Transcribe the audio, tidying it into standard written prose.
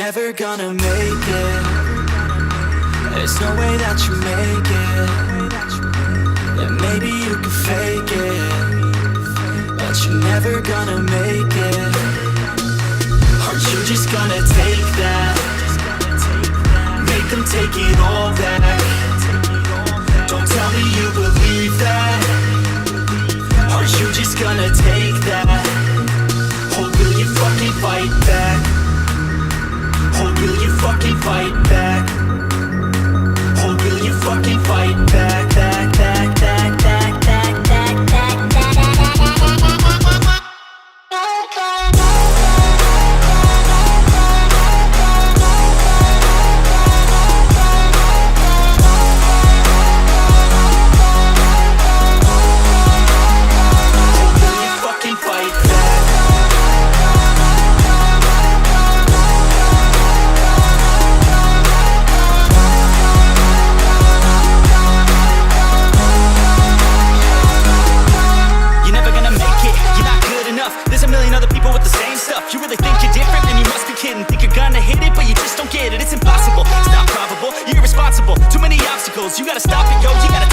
never gonna make it. There's no way that you make it. Yeah, maybe you can fake it, but you're never gonna make it. Are you just gonna take that? Make them take it all back. Don't tell me you believe that. Are you just gonna take that? Or will you fucking fight back? Or will you fucking fight back? Or will you fucking fight back, back, back, back, back, back, back, back, back, you really think you're different? And you must be kidding. Think you're gonna hit it, but you just don't get it. It's impossible, it's not probable, you're irresponsible. Too many obstacles, you gotta stop it, yo, you gotta